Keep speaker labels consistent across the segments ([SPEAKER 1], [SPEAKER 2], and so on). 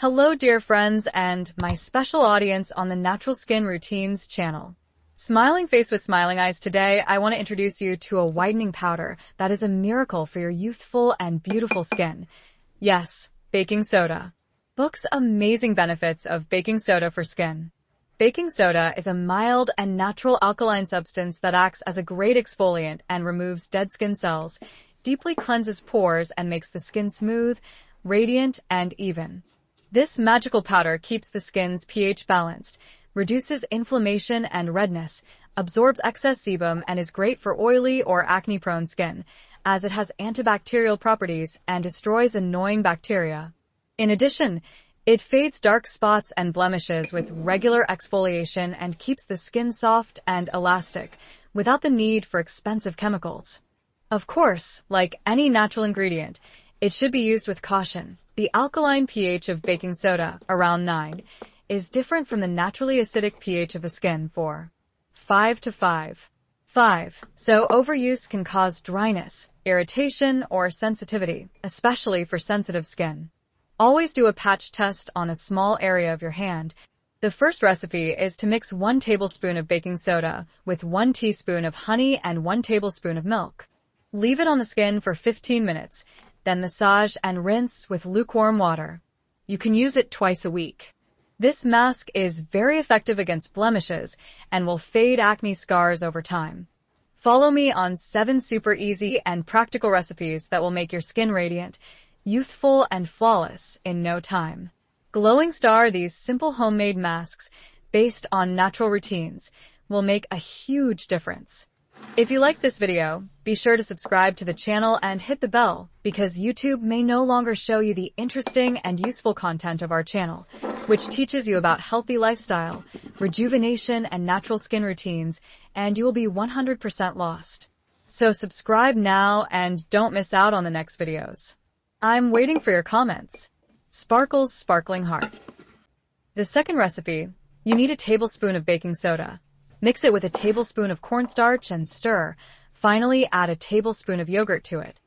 [SPEAKER 1] Hello dear friends and my special audience on the Natural Skin Routines channel. Smiling face with smiling eyes, today I want to introduce you to a whitening powder that is a miracle for your youthful and beautiful skin. Yes, baking soda. Books amazing benefits of baking soda for skin. Baking soda is a mild and natural alkaline substance that acts as a great exfoliant and removes dead skin cells, deeply cleanses pores and makes the skin smooth, radiant, and even. This magical powder keeps the skin's pH balanced, reduces inflammation and redness, absorbs excess sebum, and is great for oily or acne-prone skin, as it has antibacterial properties and destroys annoying bacteria. In addition, it fades dark spots and blemishes with regular exfoliation and keeps the skin soft and elastic, without the need for expensive chemicals. Of course, like any natural ingredient, it should be used with caution. The alkaline pH of baking soda, around 9, is different from the naturally acidic pH of the skin, 5 to 5. So overuse can cause dryness, irritation, or sensitivity, especially for sensitive skin. Always do a patch test on a small area of your hand. The first recipe is to mix 1 tablespoon of baking soda with 1 teaspoon of honey and 1 tablespoon of milk. Leave it on the skin for 15 minutes. Then massage and rinse with lukewarm water. You can use it twice a week. This mask is very effective against blemishes and will fade acne scars over time. Follow me on 7 super easy and practical recipes that will make your skin radiant, youthful, and flawless in no time. Glowing Star, these simple homemade masks based on natural routines will make a huge difference. If you like this video, be sure to subscribe to the channel and hit the bell, because YouTube may no longer show you the interesting and useful content of our channel, which teaches you about healthy lifestyle, rejuvenation, and natural skin routines, and you will be 100% lost. So subscribe now and don't miss out on the next videos. I'm waiting for your comments. Sparkle's Sparkling Heart. The second recipe, you need a tablespoon of baking soda. Mix it with a tablespoon of cornstarch and stir. Finally, add a tablespoon of yogurt to it.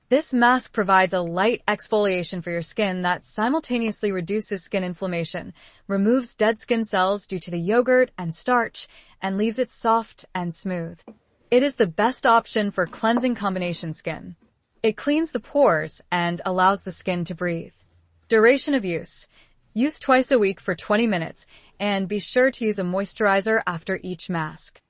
[SPEAKER 1] This mask provides a light exfoliation for your skin that simultaneously reduces skin inflammation, removes dead skin cells due to the yogurt and starch, and leaves it soft and smooth. It is the best option for cleansing combination skin. It cleans the pores and allows the skin to breathe. Duration of use. Use twice a week for 20 minutes, and be sure to use a moisturizer after each mask.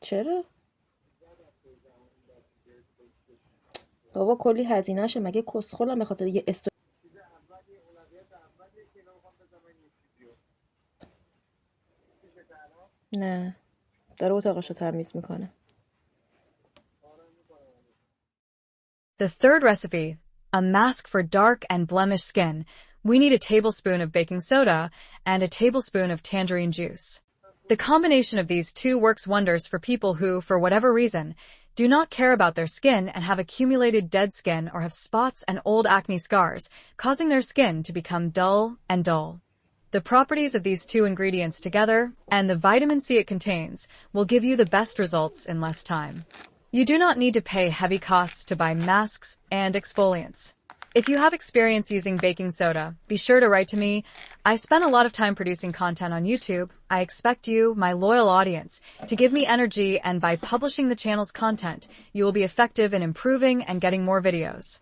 [SPEAKER 2] چرا؟ بابا کلی هزینهشه، مگه کسخلم به خاطر یه نه، داره اتاقشو تمیز میکنه.
[SPEAKER 1] The third recipe, a mask for dark and blemished skin. We need a tablespoon of baking soda and a tablespoon of tangerine juice. The combination of these two works wonders for people who, for whatever reason, do not care about their skin and have accumulated dead skin or have spots and old acne scars, causing their skin to become dull and dull. The properties of these two ingredients together, and the vitamin C it contains, will give you the best results in less time. You do not need to pay heavy costs to buy masks and exfoliants. If you have experience using baking soda, be sure to write to me. I spend a lot of time producing content on YouTube. I expect you, my loyal audience, to give me energy, and by publishing the channel's content, you will be effective in improving and getting more videos.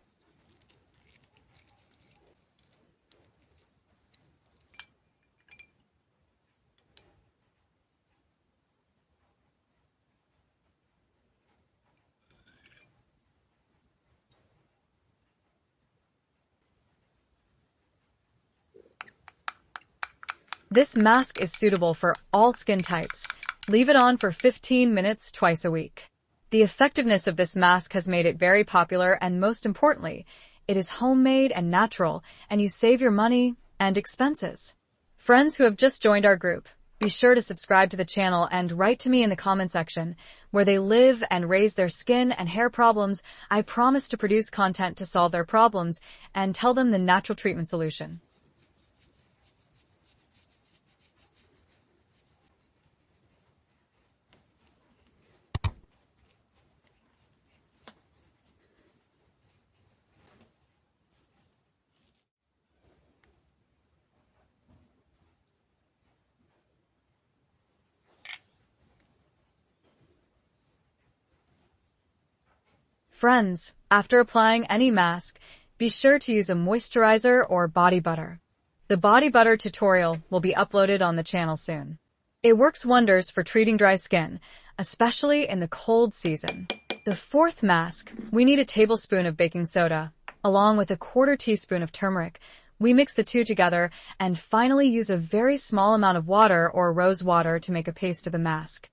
[SPEAKER 1] This mask is suitable for all skin types. Leave it on for 15 minutes twice a week. The effectiveness of this mask has made it very popular, and most importantly, it is homemade and natural, and you save your money and expenses. Friends who have just joined our group, be sure to subscribe to the channel and write to me in the comment section where they live and raise their skin and hair problems. I promise to produce content to solve their problems and tell them the natural treatment solution. Friends, after applying any mask, be sure to use a moisturizer or body butter. The body butter tutorial will be uploaded on the channel soon. It works wonders for treating dry skin, especially in the cold season. The fourth mask, we need a tablespoon of baking soda, along with a quarter teaspoon of turmeric. We mix the two together and finally use a very small amount of water or rose water to make a paste of the mask.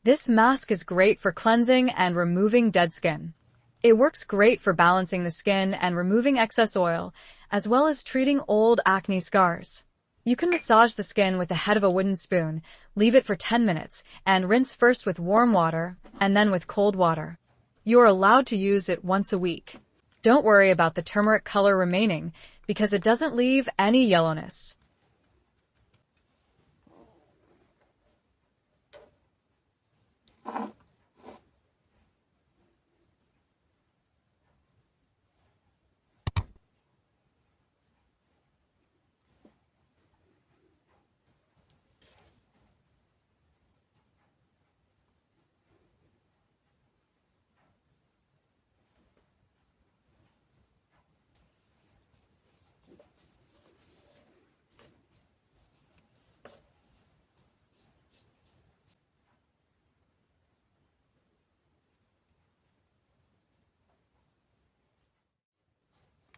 [SPEAKER 1] This mask is great for cleansing and removing dead skin. It works great for balancing the skin and removing excess oil, as well as treating old acne scars. You can massage the skin with the head of a wooden spoon, leave it for 10 minutes, and rinse first with warm water and then with cold water. You are allowed to use it once a week. Don't worry about the turmeric color remaining because it doesn't leave any yellowness.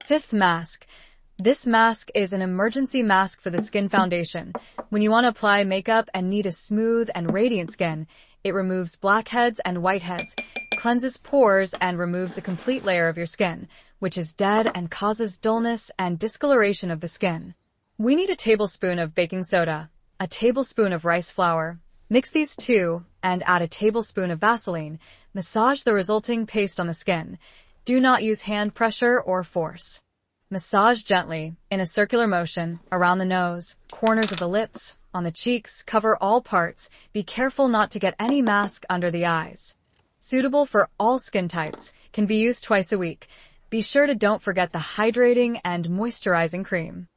[SPEAKER 1] Fifth mask. This mask is an emergency mask for the skin foundation. When you want to apply makeup and need a smooth and radiant skin, it removes blackheads and whiteheads, cleanses pores, and removes a complete layer of your skin, which is dead and causes dullness and discoloration of the skin. We need a tablespoon of baking soda, a tablespoon of rice flour. Mix these two and add a tablespoon of Vaseline. Massage the resulting paste on the skin. Do not use hand pressure or force. Massage gently, in a circular motion, around the nose, corners of the lips, on the cheeks, cover all parts. Be careful not to get any mask under the eyes. Suitable for all skin types, can be used twice a week. Be sure to don't forget the hydrating and moisturizing cream.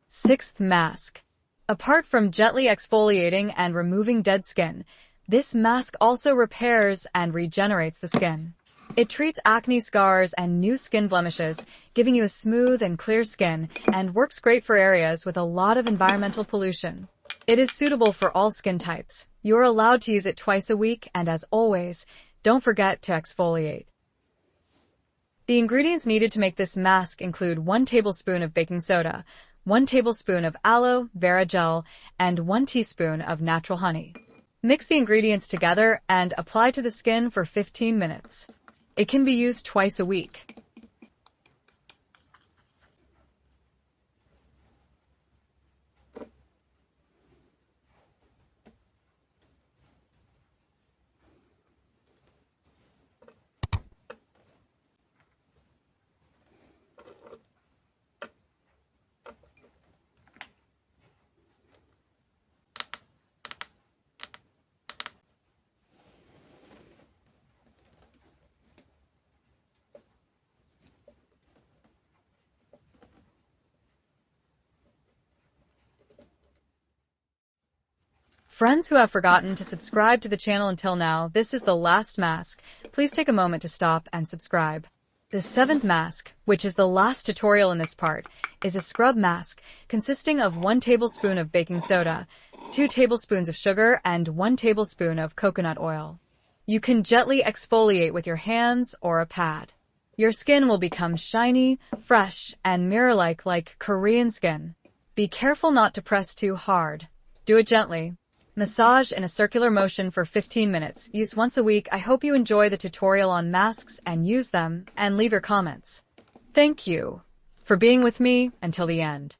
[SPEAKER 1] Sixth mask. Apart from gently exfoliating and removing dead skin, this mask also repairs and regenerates the skin. It treats acne scars and new skin blemishes, giving you a smooth and clear skin, and works great for areas with a lot of environmental pollution. It is suitable for all skin types. You are allowed to use it twice a week, and as always, don't forget to exfoliate. The ingredients needed to make this mask include 1 tablespoon of baking soda, 1 tablespoon of aloe vera gel, and 1 teaspoon of natural honey. Mix the ingredients together and apply to the skin for 15 minutes. It can be used twice a week. Friends who have forgotten to subscribe to the channel until now, this is the last mask. Please take a moment to stop and subscribe. The seventh mask, which is the last tutorial in this part, is a scrub mask consisting of 1 tablespoon of baking soda, 2 tablespoons of sugar, and 1 tablespoon of coconut oil. You can gently exfoliate with your hands or a pad. Your skin will become shiny, fresh, and mirror-like like Korean skin. Be careful not to press too hard. Do it gently. Massage in a circular motion for 15 minutes. Use once a week. I hope you enjoy the tutorial on masks and use them, and leave your comments. Thank you for being with me until the end.